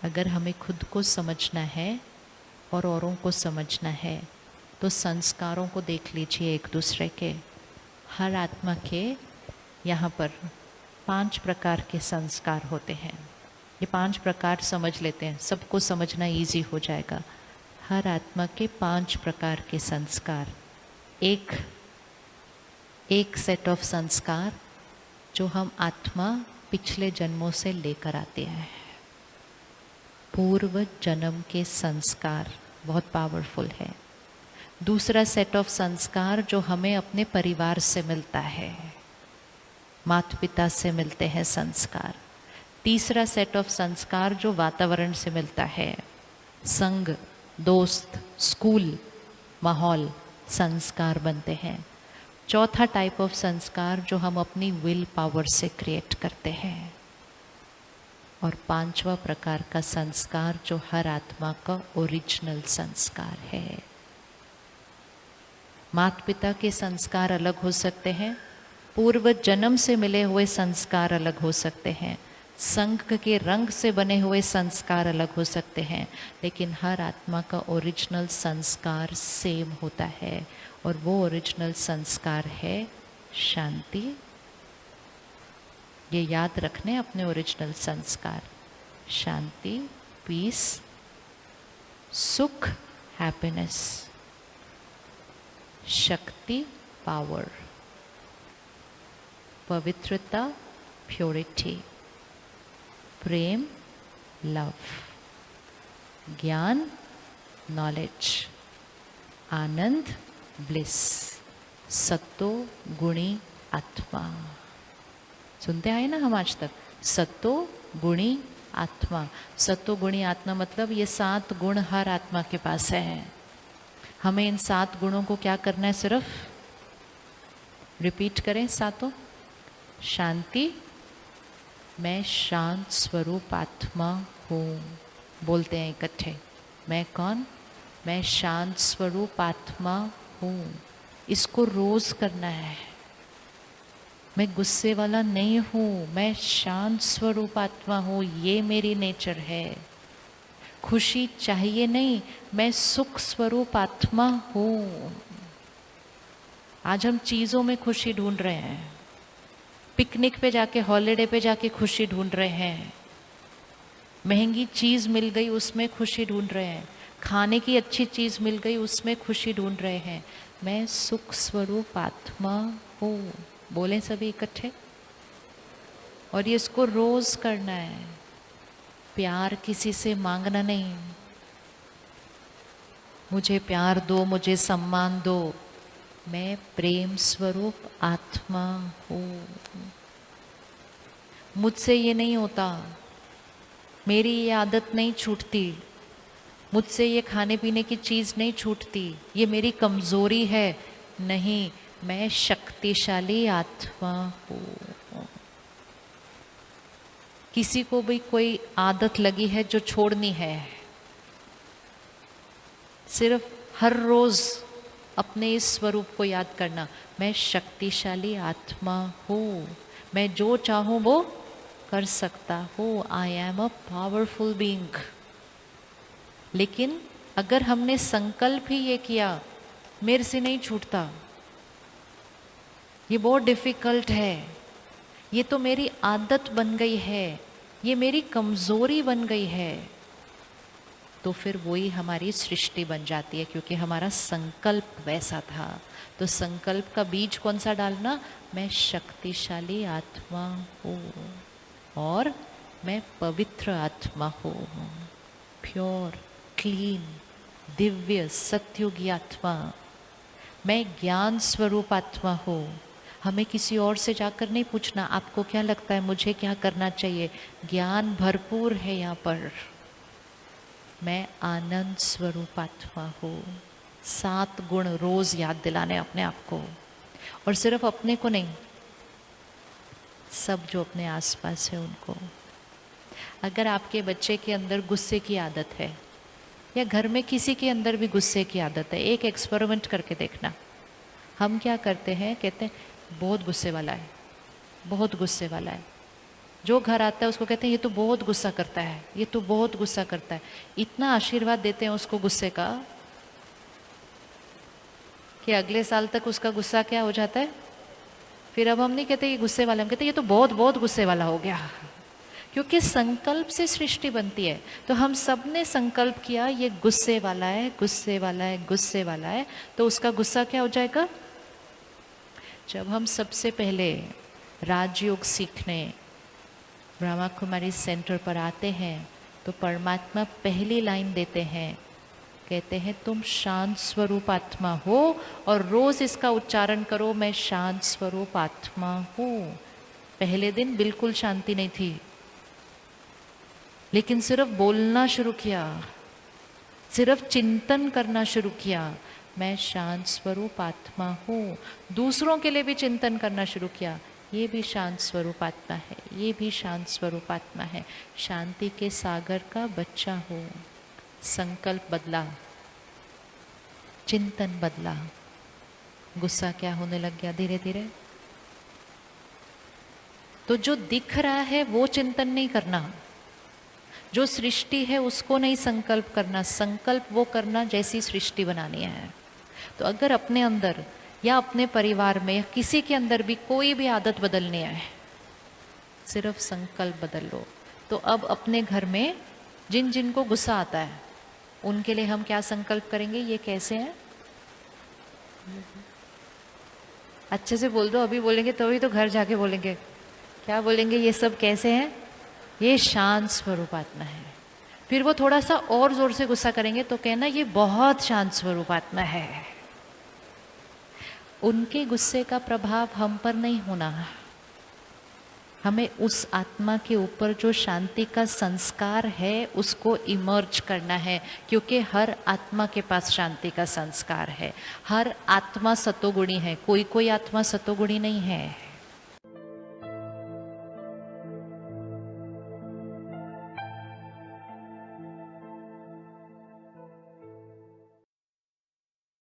अगर हमें खुद को समझना है और औरों को समझना है तो संस्कारों को देख लीजिए एक दूसरे के। हर आत्मा के यहाँ पर 5 प्रकार के संस्कार होते हैं। ये 5 प्रकार समझ लेते हैं, सबको समझना इजी हो जाएगा। हर आत्मा के 5 प्रकार के संस्कार। एक सेट ऑफ संस्कार जो हम आत्मा पिछले जन्मों से लेकर आते हैं। पूर्व जन्म के संस्कार बहुत पावरफुल है। दूसरा सेट ऑफ संस्कार जो हमें अपने परिवार से मिलता है, माता पिता से मिलते हैं संस्कार। तीसरा सेट ऑफ संस्कार जो वातावरण से मिलता है, संग, दोस्त, स्कूल, माहौल, संस्कार बनते हैं। चौथा टाइप ऑफ संस्कार जो हम अपनी विल पावर से क्रिएट करते हैं। और 5वां प्रकार का संस्कार जो हर आत्मा का ओरिजिनल संस्कार है। माता पिता के संस्कार अलग हो सकते हैं, पूर्व जन्म से मिले हुए संस्कार अलग हो सकते हैं, संघ के रंग से बने हुए संस्कार अलग हो सकते हैं, लेकिन हर आत्मा का ओरिजिनल संस्कार सेम होता है। और वो ओरिजिनल संस्कार है शांति। ये याद रखने अपने ओरिजिनल संस्कार, शांति, पीस, सुख, हैप्पीनेस, शक्ति, पावर, पवित्रता, प्योरिटी, प्रेम, लव, ज्ञान, नॉलेज, आनंद, ब्लिस, सत्तो गुणी आत्मा। सुनते आए ना हम आज तक, सत्तो गुणी आत्मा। सत्तो गुणी आत्मा मतलब ये 7 गुण हर आत्मा के पास है। हमें इन 7 गुणों को क्या करना है? सिर्फ रिपीट करें सातों। शांति, मैं शांत स्वरूप आत्मा हूँ। बोलते हैं इकट्ठे, मैं कौन? मैं शांत स्वरूप आत्मा हूँ। इसको रोज करना है। मैं गुस्से वाला नहीं हूँ, मैं शांत स्वरूप आत्मा हूँ, ये मेरी नेचर है। खुशी चाहिए नहीं, मैं सुख स्वरूप आत्मा हूँ। आज हम चीजों में खुशी ढूंढ रहे हैं, पिकनिक पे जाके, हॉलिडे पे जाके खुशी ढूंढ रहे हैं, महंगी चीज मिल गई उसमें खुशी ढूंढ रहे हैं, खाने की अच्छी चीज मिल गई उसमें खुशी ढूंढ रहे हैं। मैं सुख स्वरूप आत्मा हूँ। बोलें सभी इकट्ठे। और ये इसको रोज करना है। प्यार किसी से मांगना नहीं, मुझे प्यार दो, मुझे सम्मान दो। मैं प्रेम स्वरूप आत्मा हूँ। मुझसे ये नहीं होता, मेरी ये आदत नहीं छूटती, मुझसे ये खाने पीने की चीज नहीं छूटती, ये मेरी कमजोरी है। नहीं, मैं शक्तिशाली आत्मा हूँ। किसी को भी कोई आदत लगी है जो छोड़नी है, सिर्फ हर रोज अपने इस स्वरूप को याद करना, मैं शक्तिशाली आत्मा हूँ, मैं जो चाहूँ वो कर सकता हूँ। I am a powerful being. लेकिन अगर हमने संकल्प ही ये किया, मेरे से नहीं छूटता, ये बहुत डिफिकल्ट है, ये तो मेरी आदत बन गई है, ये मेरी कमजोरी बन गई है, तो फिर वही हमारी सृष्टि बन जाती है, क्योंकि हमारा संकल्प वैसा था। तो संकल्प का बीज कौन सा डालना? मैं शक्तिशाली आत्मा हूँ और मैं पवित्र आत्मा हूँ, प्योर, क्लीन, दिव्य, सत्युगी आत्मा। मैं ज्ञान स्वरूप आत्मा हूँ। हमें किसी और से जाकर नहीं पूछना आपको क्या लगता है, मुझे क्या करना चाहिए। ज्ञान भरपूर है यहाँ पर। मैं आनंद स्वरूप आत्मा हूँ। 7 गुण रोज याद दिलाने अपने आप को, और सिर्फ अपने को नहीं, सब जो अपने आसपास है उनको। अगर आपके बच्चे के अंदर गुस्से की आदत है, या घर में किसी के अंदर भी गुस्से की आदत है, एक एक्सपेरिमेंट करके देखना। हम क्या करते हैं, कहते हैं बहुत गुस्से वाला है, बहुत गुस्से वाला है। जो घर आता है उसको कहते हैं ये तो बहुत गुस्सा करता है, ये तो बहुत गुस्सा करता है। इतना आशीर्वाद देते हैं उसको गुस्से का कि अगले साल तक उसका गुस्सा क्या हो जाता है, फिर अब हम नहीं कहते ये गुस्से वाला, हम कहते ये तो बहुत बहुत गुस्से वाला हो गया। क्योंकि संकल्प से सृष्टि बनती है। तो हम सब ने संकल्प किया ये गुस्से वाला है, गुस्से वाला है, गुस्से वाला है, तो उसका गुस्सा क्या हो जाएगा। जब हम सबसे पहले राजयोग सीखने ब्रह्मा कुमारी सेंटर पर आते हैं तो परमात्मा पहली लाइन देते हैं, कहते हैं तुम शांत स्वरूप आत्मा हो, और रोज इसका उच्चारण करो, मैं शांत स्वरूप आत्मा हूँ। पहले दिन बिल्कुल शांति नहीं थी, लेकिन सिर्फ बोलना शुरू किया, सिर्फ चिंतन करना शुरू किया, मैं शांत स्वरूप आत्मा हूँ। दूसरों के लिए भी चिंतन करना शुरू किया, ये भी शांत स्वरूप आत्मा है, ये भी शांत स्वरूप आत्मा है, शांति के सागर का बच्चा हो। संकल्प बदला, चिंतन बदला, गुस्सा क्या होने लग गया धीरे धीरे। तो जो दिख रहा है वो चिंतन नहीं करना, जो सृष्टि है उसको नहीं संकल्प करना, संकल्प वो करना जैसी सृष्टि बनानी है। तो अगर अपने अंदर या अपने परिवार में या किसी के अंदर भी कोई भी आदत बदलनी है, सिर्फ संकल्प बदल लो। तो अब अपने घर में जिन जिन को गुस्सा आता है उनके लिए हम क्या संकल्प करेंगे, ये कैसे है, अच्छे से बोल दो, अभी बोलेंगे तभी तो घर जाके बोलेंगे। क्या बोलेंगे, ये सब कैसे हैं, ये शांत स्वरूप आत्मा है। फिर वो थोड़ा सा और जोर से गुस्सा करेंगे तो कहना ये बहुत शांत स्वरूप आत्मा है। उनके गुस्से का प्रभाव हम पर नहीं होना, हमें उस आत्मा के ऊपर जो शांति का संस्कार है उसको इमर्ज करना है। क्योंकि हर आत्मा के पास शांति का संस्कार है, हर आत्मा सतोगुणी है, कोई कोई आत्मा सतोगुणी नहीं है।